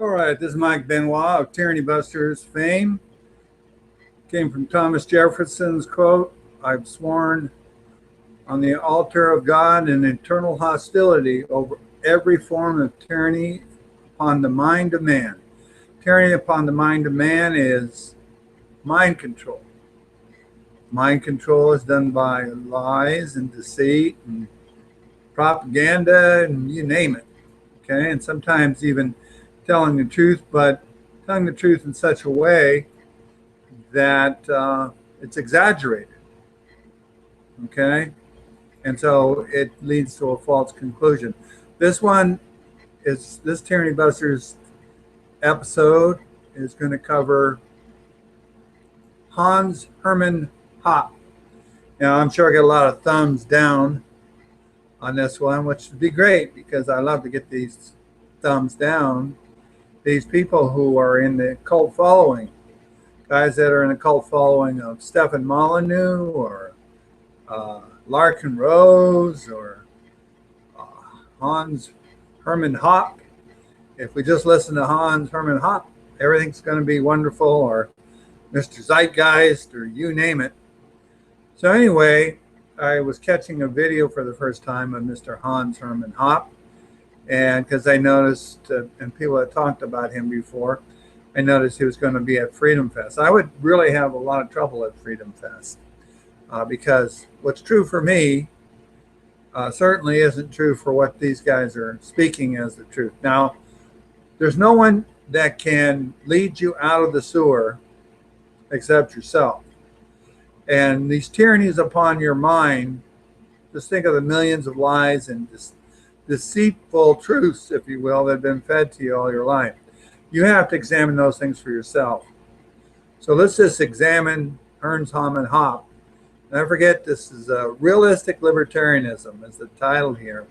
All right, this is Mike Benoit of Tyranny Busters fame. Came from Thomas Jefferson's quote, I've sworn on the altar of God an eternal hostility over every form of tyranny upon the mind of man. Tyranny upon the mind of man is mind control. Mind control is done by lies and deceit and propaganda and you name it. Okay, and sometimes even telling the truth, but telling the truth in such a way that it's exaggerated. Okay, and so it leads to a false conclusion. This one is this Tyranny Busters episode is going to cover Hans-Hermann Hoppe. Now, I'm sure I get a lot of thumbs down on this one, which would be great because I love to get these thumbs down. These people who are in the cult following, guys that are in the cult following of Stefan Molyneux or Larkin Rose or uh, Hans-Hermann Hoppe. If we just listen to Hans-Hermann Hoppe, everything's going to be wonderful, or Mr. Zeitgeist, or you name it. So anyway, I was catching a video for the first time of Mr. Hans-Hermann Hoppe, and because I noticed, and people had talked about him before, I noticed he was going to be at Freedom Fest. I would really have a lot of trouble at Freedom Fest because what's true for me certainly isn't true for what these guys are speaking as the truth. Now, there's no one that can lead you out of the sewer except yourself. And these tyrannies upon your mind, just think of the millions of lies and deceitful truths, if you will, that have been fed to you all your life. You have to examine those things for yourself. So let's just examine Hans-Hermann Hoppe. Don't forget, this is realistic libertarianism is the title here.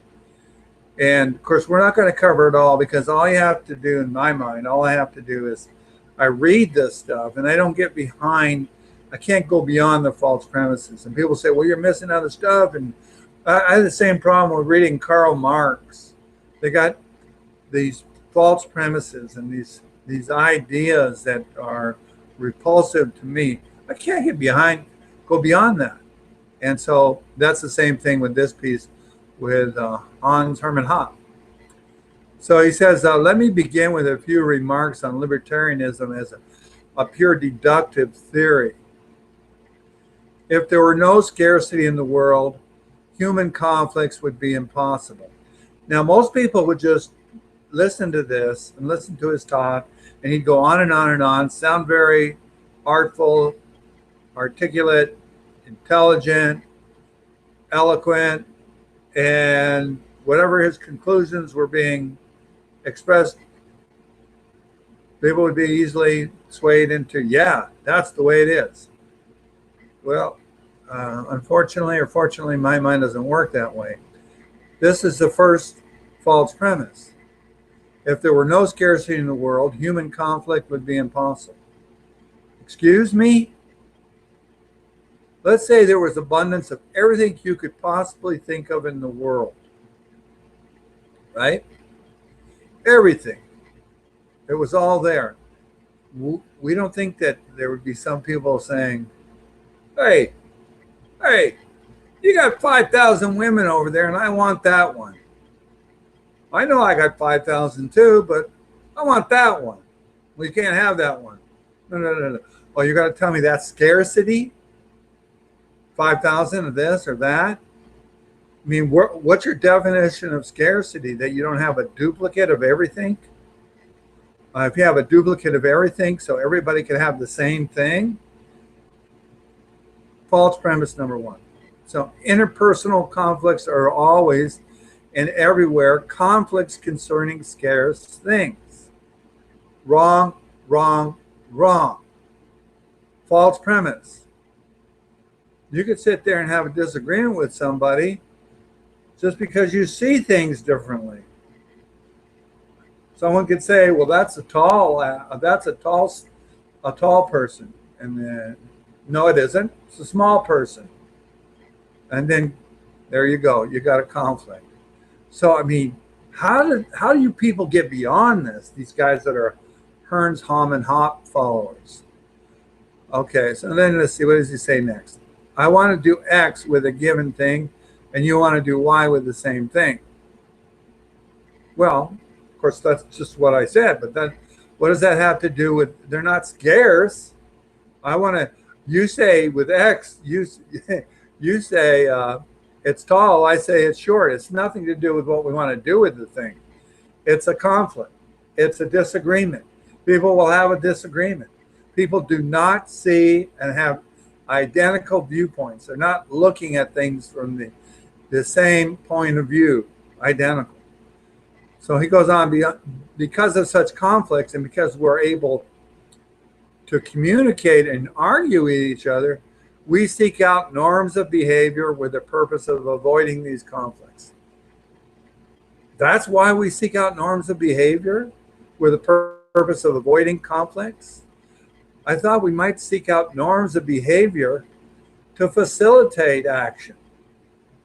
And of course, we're not going to cover it all because all you have to do, in my mind, all I have to do is I read this stuff and I don't get behind, I can't go beyond the false premises. And people say, well, you're missing other stuff. And I had the same problem with reading Karl Marx. They got these false premises and these ideas that are repulsive to me. I can't go beyond that. And so that's the same thing with this piece with Hans-Hermann Hoppe. So he says, let me begin with a few remarks on libertarianism as a pure deductive theory. If there were no scarcity in the world, human conflicts would be impossible. Now, most people would just listen to this and listen to his talk, and he'd go on and on and on, sound very artful, articulate, intelligent, eloquent, and whatever his conclusions were being expressed, people would be easily swayed into, yeah, that's the way it is. Well, unfortunately or fortunately, my mind doesn't work that way. This is the first false premise. If there were no scarcity in the world, human conflict would be impossible. Excuse me? Let's say there was abundance of everything you could possibly think of in the world, right? Everything. It was all there. We don't think that there would be some people saying, hey, you got 5,000 women over there and I want that one. I know I got 5,000 too, but I want that one. Well, you can't have that one. No. Oh, you're going to tell me that's scarcity? 5,000 of this or that? I mean, what's your definition of scarcity? That you don't have a duplicate of everything? If you have a duplicate of everything so everybody can have the same thing? False premise number one. So interpersonal conflicts are always and everywhere conflicts concerning scarce things. Wrong. False premise. You could sit there and have a disagreement with somebody just because you see things differently. Someone could say, "Well, that's a tall person," and then no, it isn't. It's a small person, and then there you go. You got a conflict. So I mean, how do you people get beyond this? These guys that are Hans-Hermann Hoppe followers. Okay, so then let's see, what does he say next? I want to do X with a given thing, and you want to do Y with the same thing. Well, of course, that's just what I said, but then what does that have to do with, they're not scarce. I want to, you say with X, you say it's tall, I say it's short. It's nothing to do with what we want to do with the thing. It's a conflict. It's a disagreement. People will have a disagreement. People do not see and have identical viewpoints. They're not looking at things from the same point of view, identical. So he goes on, because of such conflicts and because we're able to communicate and argue with each other, we seek out norms of behavior with the purpose of avoiding these conflicts. That's why we seek out norms of behavior with the purpose of avoiding conflicts. I thought we might seek out norms of behavior to facilitate action,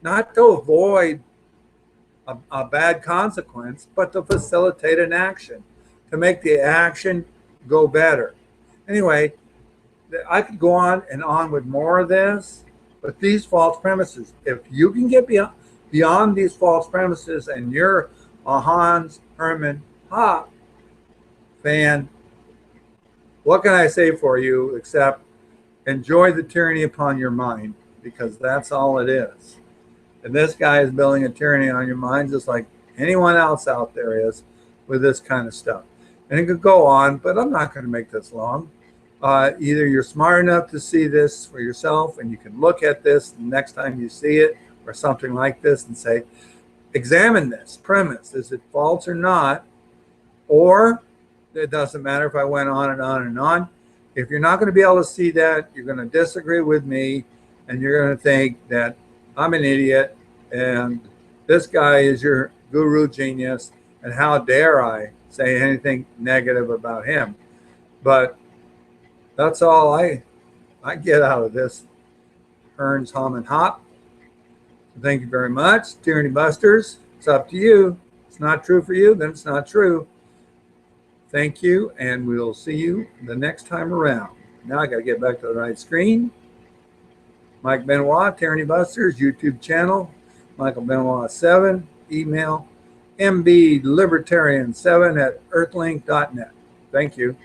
not to avoid a bad consequence, but to facilitate an action, to make the action go better. Anyway, I could go on and on with more of this, but these false premises, if you can get beyond these false premises and you're a Hans-Hermann Hoppe fan, what can I say for you except enjoy the tyranny upon your mind, because that's all it is. And this guy is building a tyranny on your mind just like anyone else out there is with this kind of stuff. And it could go on, but I'm not going to make this long. Either you're smart enough to see this for yourself and you can look at this next time you see it or something like this and say, examine this premise. Is it false or not? Or it doesn't matter if I went on and on and on. If you're not going to be able to see that, you're going to disagree with me and you're going to think that I'm an idiot and this guy is your guru genius and how dare I say anything negative about him. But that's all I get out of this Hans-Hermann Hoppe. Thank you very much. Tyranny Busters, it's up to you. It's not true for you, then it's not true. Thank you, and we'll see you the next time around. Now I got to get back to the right screen. Mike Benoit, Tyranny Busters, YouTube channel. Michael Benoit 7, email mblibertarian7@earthlink.net. Thank you.